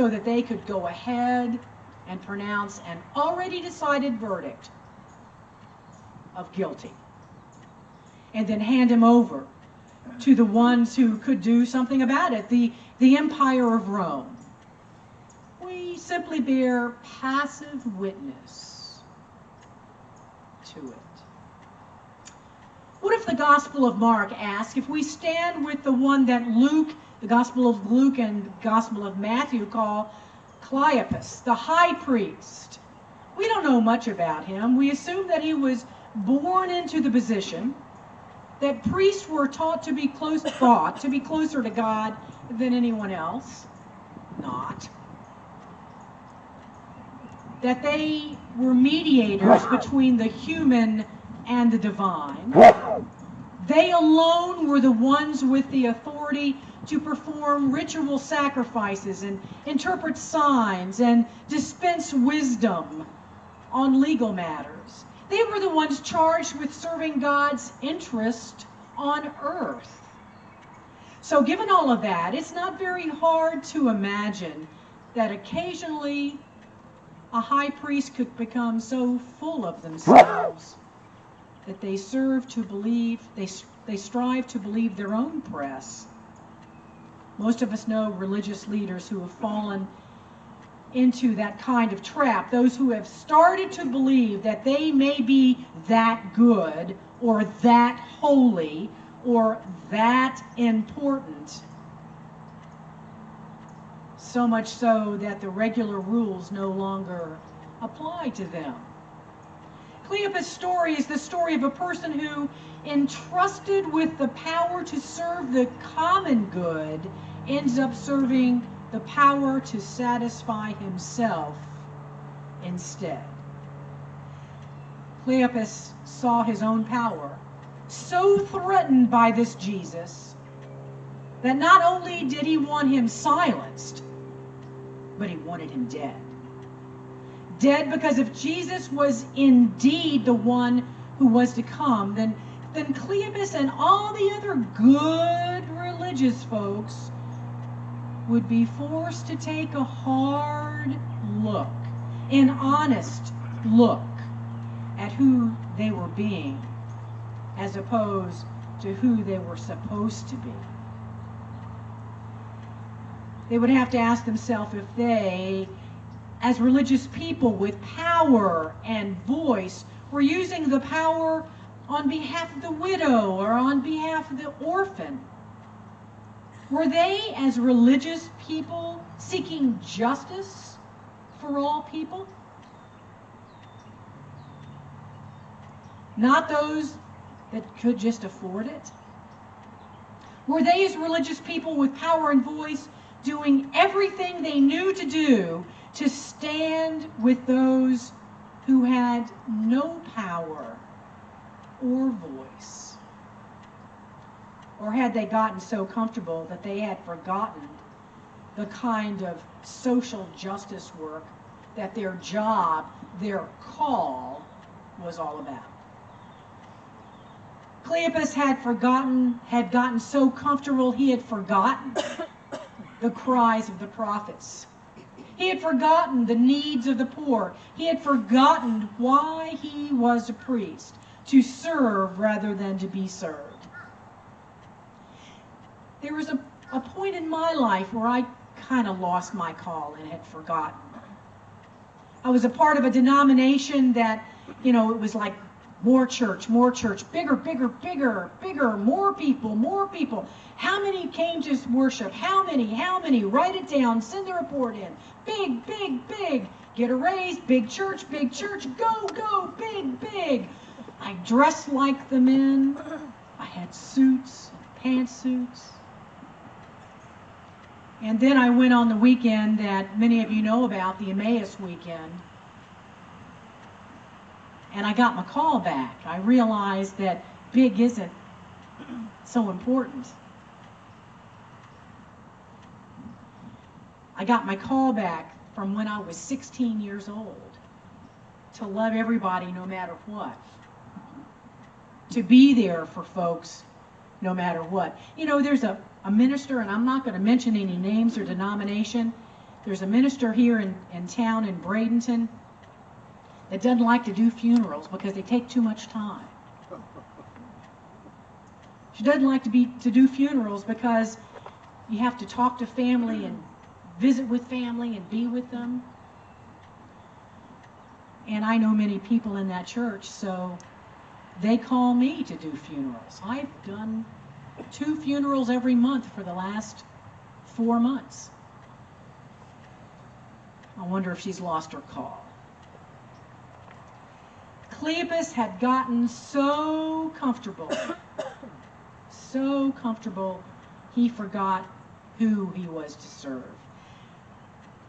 so that they could go ahead and pronounce an already decided verdict of guilty, and then hand him over to the ones who could do something about it, the Empire of Rome. We simply bear passive witness to it. What if the Gospel of Mark asks if we stand with the one that Luke, the Gospel of Luke and the Gospel of Matthew call Cleopas, the high priest? We don't know much about him. We assume that he was born into the position, that priests were thought to be closer to God than anyone else. Not. That they were mediators between the human and the divine. They alone were the ones with the authority to perform ritual sacrifices and interpret signs and dispense wisdom on legal matters. They were the ones charged with serving God's interest on earth. So given all of that, it's not very hard to imagine that occasionally a high priest could become so full of themselves that they strive to believe their own press. Most of us know religious leaders who have fallen into that kind of trap, those who have started to believe that they may be that good or that holy or that important, so much so that the regular rules no longer apply to them. Cleopas' story is the story of a person who, entrusted with the power to serve the common good, ends up serving the power to satisfy himself instead. Cleopas saw his own power so threatened by this Jesus that not only did he want him silenced, but he wanted him dead. Dead because if Jesus was indeed the one who was to come, then Cleopas and all the other good religious folks would be forced to take a hard look, an honest look at who they were being as opposed to who they were supposed to be. They would have to ask themselves if they, as religious people with power and voice, were using the power on behalf of the widow or on behalf of the orphan. Were they, as religious people, seeking justice for all people? Not those that could just afford it? Were they, as religious people with power and voice, doing everything they knew to do to stand with those who had no power or voice? Or had they gotten so comfortable that they had forgotten the kind of social justice work that their job, their call, was all about? Cleopas had gotten so comfortable he had forgotten the cries of the prophets. He had forgotten the needs of the poor. He had forgotten why he was a priest, to serve rather than to be served. There was a point in my life where I kind of lost my call and had forgotten. I was a part of a denomination that, it was like more church, bigger, more people. How many came to worship? How many? Write it down, send the report in. Big. Get a raise, big church, go, big. I dressed like the men. I had suits, pantsuits. And then I went on the weekend that many of you know about, the Emmaus weekend. And I got my call back. I realized that big isn't so important. I got my call back from when I was 16 years old to love everybody no matter what. To be there for folks no matter what. There's a minister, and I'm not going to mention any names or denomination, There's a minister here in town in Bradenton that doesn't like to do funerals because they take too much time. She doesn't like to do funerals because you have to talk to family and visit with family and be with them. And I know many people in that church, so they call me to do funerals. I've done 2 funerals every month for the last 4 months. I wonder if she's lost her call. Cleopas had gotten so comfortable, he forgot who he was to serve.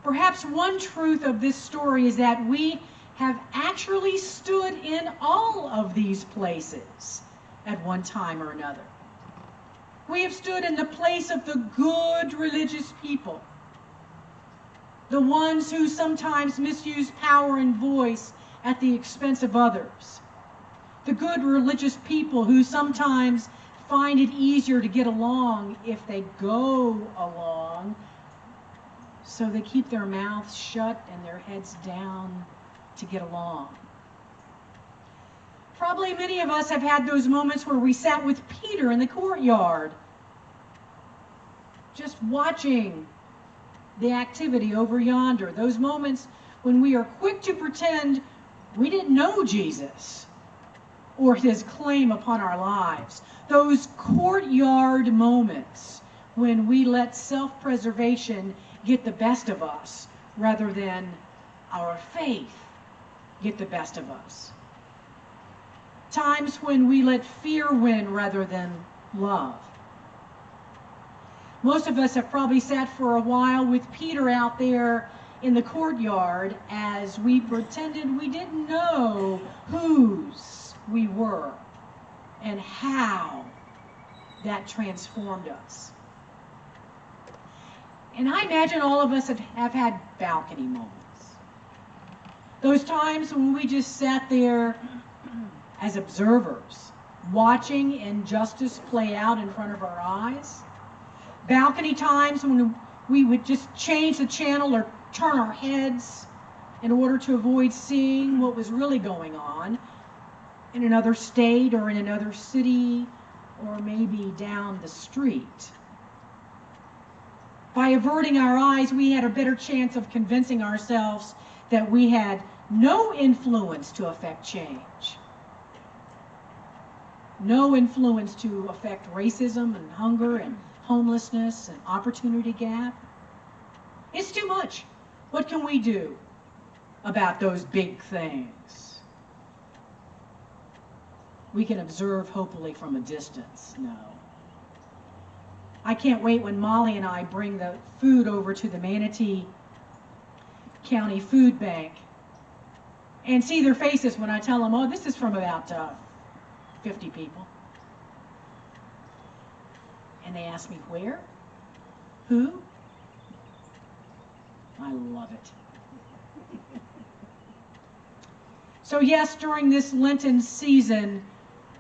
Perhaps one truth of this story is that we have actually stood in all of these places at one time or another. We have stood in the place of the good religious people, the ones who sometimes misuse power and voice at the expense of others, the good religious people who sometimes find it easier to get along if they go along, so they keep their mouths shut and their heads down to get along. Probably many of us have had those moments where we sat with Peter in the courtyard, just watching the activity over yonder. Those moments when we are quick to pretend we didn't know Jesus or his claim upon our lives. Those courtyard moments when we let self-preservation get the best of us rather than our faith get the best of us. Times when we let fear win rather than love. Most of us have probably sat for a while with Peter out there in the courtyard as we pretended we didn't know whose we were and how that transformed us. And I imagine all of us have had balcony moments. Those times when we just sat there as observers, watching injustice play out in front of our eyes. Balcony times when we would just change the channel or turn our heads in order to avoid seeing what was really going on in another state or in another city or maybe down the street. By averting our eyes, we had a better chance of convincing ourselves that we had no influence to affect change. No influence to affect racism and hunger and homelessness and opportunity gap. It's too much. What can we do about those big things? We can observe hopefully from a distance. No. I can't wait when Molly and I bring the food over to the Manatee County Food Bank and see their faces when I tell them, oh, this is from about 50 people. And they ask me, where? Who? I love it. So yes, during this Lenten season,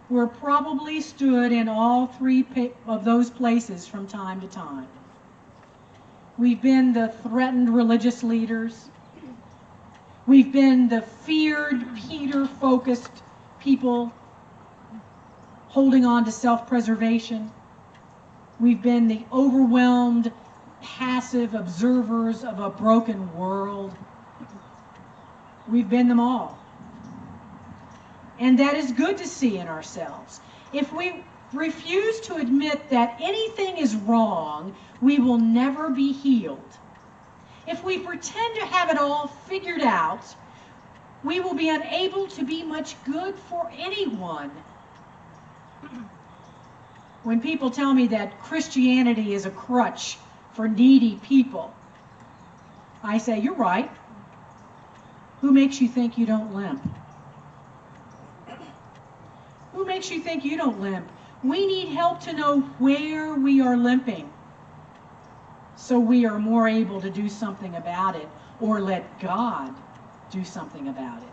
we're probably stood in all 3 of those places from time to time. We've been the threatened religious leaders. We've been the feared, Peter-focused people holding on to self-preservation. We've been the overwhelmed, passive observers of a broken world. We've been them all. And that is good to see in ourselves. If we refuse to admit that anything is wrong, we will never be healed. If we pretend to have it all figured out, we will be unable to be much good for anyone. When people tell me that Christianity is a crutch for needy people, I say, you're right. Who makes you think you don't limp? Who makes you think you don't limp? We need help to know where we are limping so we are more able to do something about it or let God do something about it.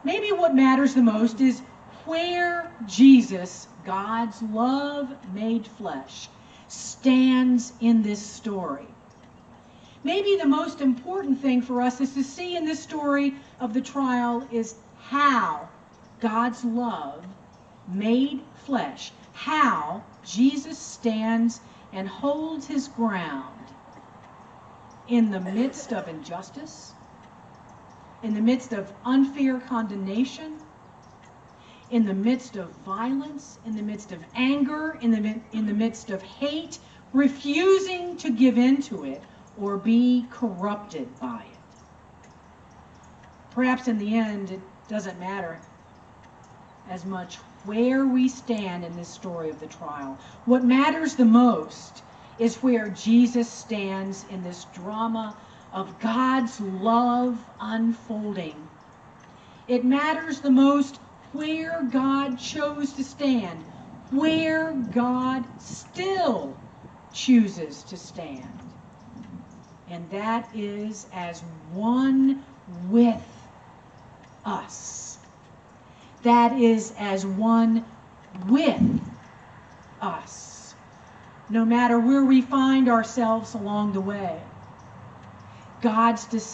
Maybe what matters the most is where Jesus, God's love made flesh, stands in this story. maybe the most important thing for us is to see in this story of the trial is how God's love made flesh, how Jesus stands and holds his ground in the midst of injustice, in the midst of unfair condemnation, in the midst of violence, in the midst of anger, in the midst of hate, refusing to give in to it or be corrupted by it. Perhaps in the end, it doesn't matter as much where we stand in this story of the trial. What matters the most is where Jesus stands in this drama of God's love unfolding. It matters the most where God chose to stand, where God still chooses to stand. And that is as one with us. That is as one with us. No matter where we find ourselves along the way, God's decision